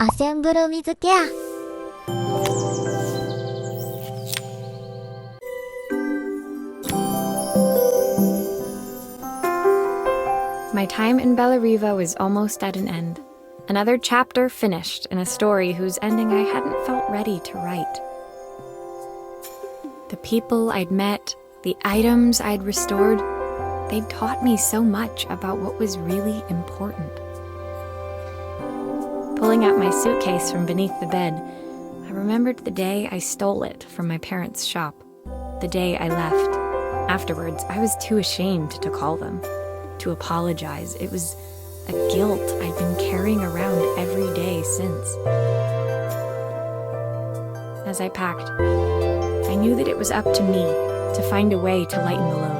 アセンブル水ケア。My time in Bellariva was almost at an end. Another chapter finished in a story whose ending I hadn't felt ready to write. The people I'd met, the items I'd restored, they'd taught me so much about what was really important. Pulling out my suitcase from beneath the bed, I remembered the day I stole it from my parents' shop, the day I left. Afterwards, I was too ashamed to call them, to apologize. It was a guilt I'd been carrying around every day since. As I packed, I knew that it was up to me to find a way to lighten the load.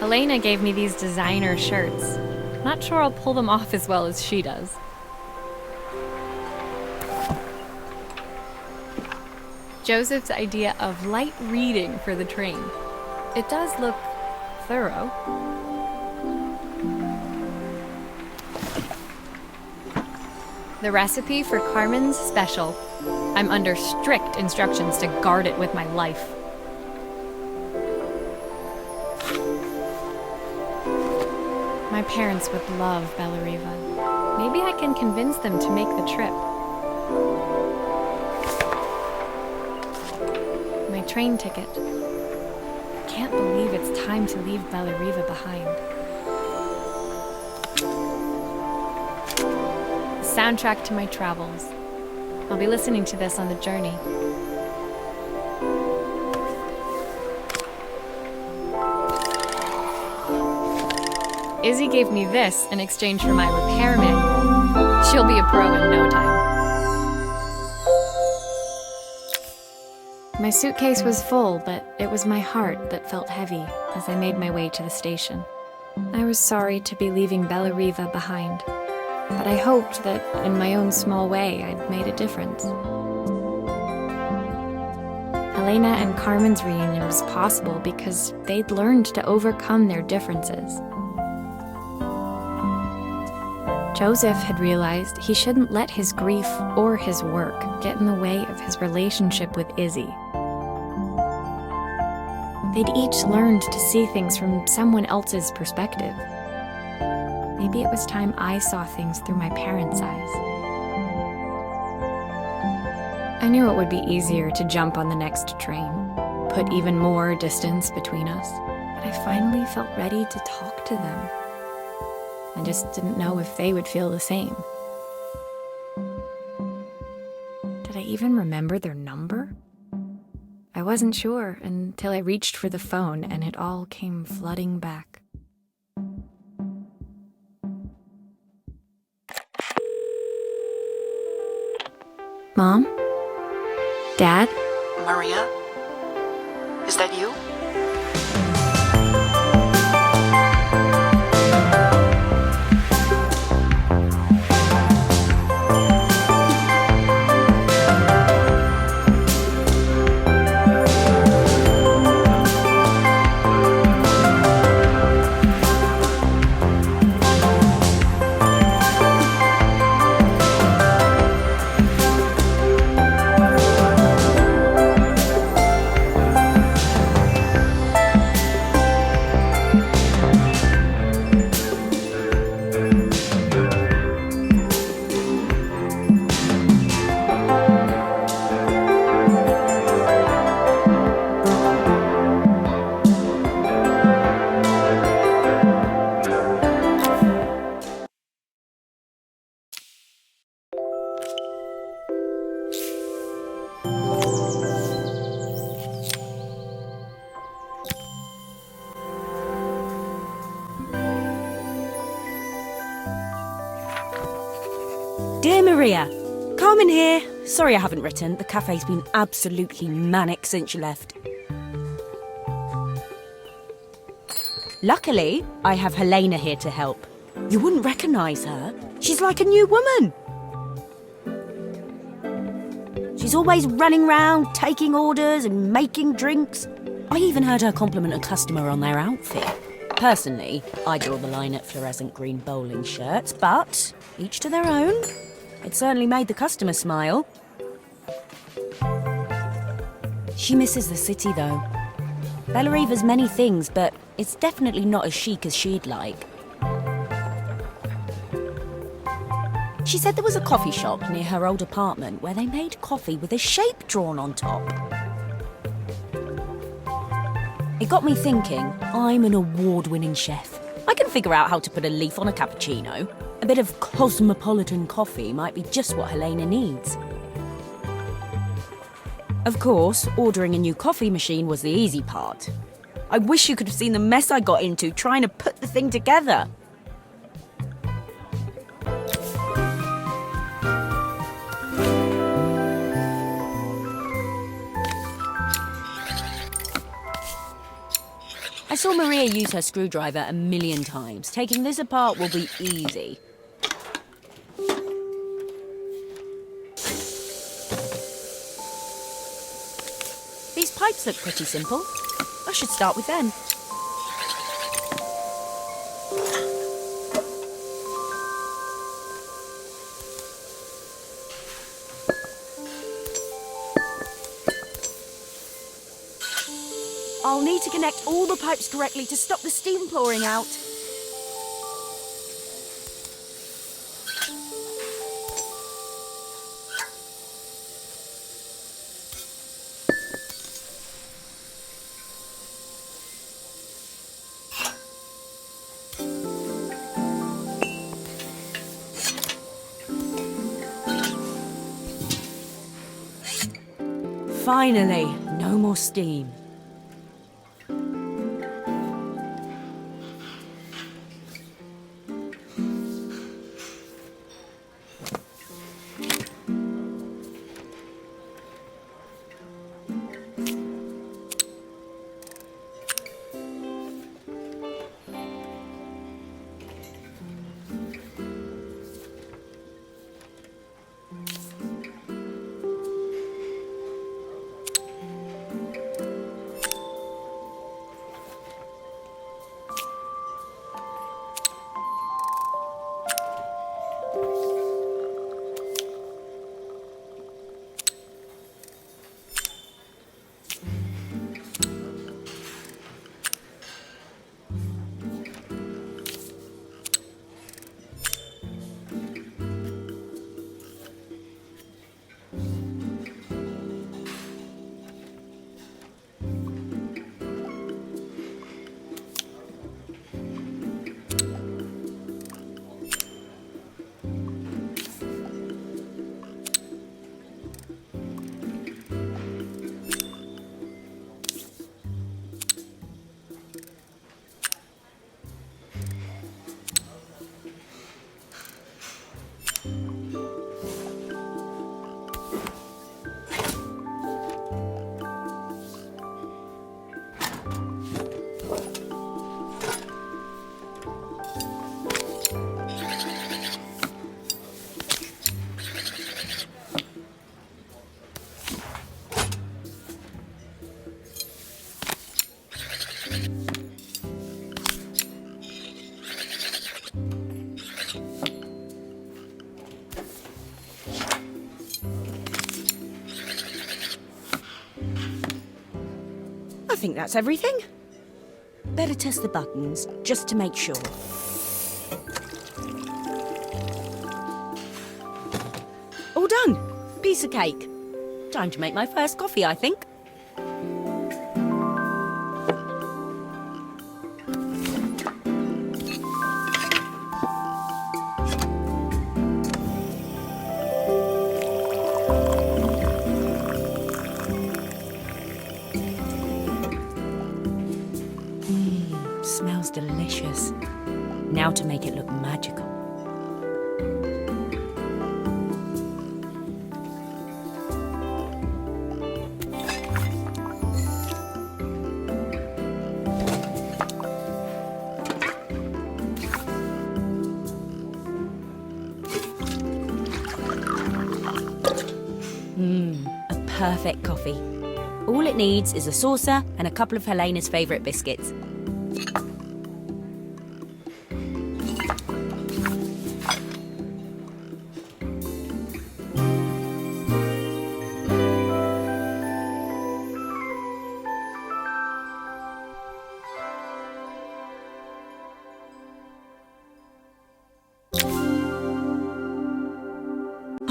Elena gave me these designer shirts. Not sure I'll pull them off as well as she does. Joseph's idea of light reading for the train. It does look thorough. The recipe for Carmen's special. I'm under strict instructions to guard it with my life. My parents would love Bellariva. Maybe I can convince them to make the trip. My train ticket. I can't believe it's time to leave Bellariva behind. The soundtrack to my travels. I'll be listening to this on the journey. Izzy gave me this in exchange for my repair manual. She'll be a pro in no time. My suitcase was full, but it was my heart that felt heavy as I made my way to the station. I was sorry to be leaving Bellariva behind, but I hoped that in my own small way I'd made a difference. Elena and Carmen's reunion was possible because they'd learned to overcome their differences. Joseph had realized he shouldn't let his grief or his work get in the way of his relationship with Izzy. They'd each learned to see things from someone else's perspective. Maybe it was time I saw things through my parents' eyes. I knew it would be easier to jump on the next train, put even more distance between us, but I finally felt ready to talk to them. I just didn't know if they would feel the same. Did I even remember their number? I wasn't sure until I reached for the phone and it all came flooding back. Mom? Dad? Maria? Is that you? Dear Maria, Carmen here. Sorry I haven't written. The cafe's been absolutely manic since you left. Luckily, I have Helena here to help. You wouldn't recognise her. She's like a new woman. She's always running round, taking orders and making drinks. I even heard her compliment a customer on their outfit. Personally, I draw the line at fluorescent green bowling shirts, but each to their own. It certainly made the customer smile. She misses the city, though. Bellariva's many things, but it's definitely not as chic as she'd like. She said there was a coffee shop near her old apartment where they made coffee with a shape drawn on top. It got me thinking, I'm an award-winning chef. I can figure out how to put a leaf on a cappuccino. A bit of cosmopolitan coffee might be just what Helena needs. Of course, ordering a new coffee machine was the easy part. I wish you could have seen the mess I got into trying to put the thing together. I saw Maria use her screwdriver a million times. Taking this apart will be easy. These pipes look pretty simple. I should start with them. I'll need to connect all the pipes correctly to stop the steam pouring out. Finally, no more steam. I think that's everything. Better test the buttons, just to make sure. All done. Piece of cake. Time to make my first coffee, I think. Smells delicious. Now to make it look magical. perfect coffee. All it needs is a saucer and a couple of Helena's favourite biscuits.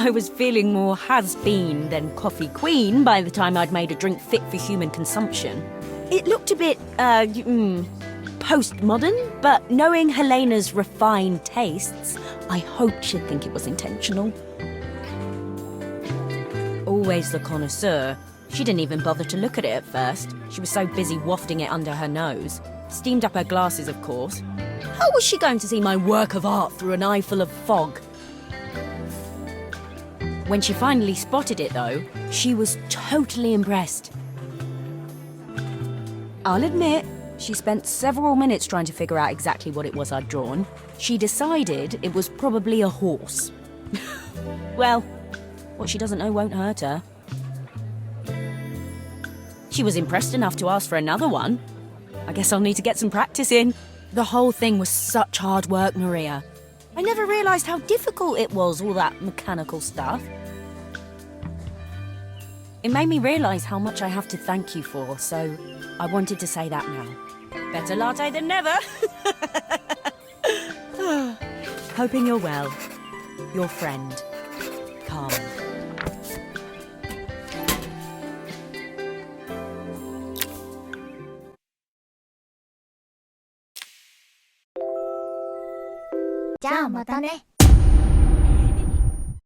I was feeling more has-been than coffee queen by the time I'd made a drink fit for human consumption. It looked a bit, postmodern, but knowing Helena's refined tastes, I hoped she'd think it was intentional. Always the connoisseur, she didn't even bother to look at it at first. She was so busy wafting it under her nose. Steamed up her glasses, of course. How was she going to see my work of art through an eye full of fog? When she finally spotted it, though, she was totally impressed. I'll admit, she spent several minutes trying to figure out exactly what it was I'd drawn. She decided it was probably a horse. Well, what she doesn't know won't hurt her. She was impressed enough to ask for another one. I guess I'll need to get some practice in. The whole thing was such hard work, Maria. I never realised how difficult it was, all that mechanical stuff. It made me realise how much I have to thank you for, so I wanted to say that now. Better latte than never. Hoping you're well. Your friend, Carmen. "じゃあまたね."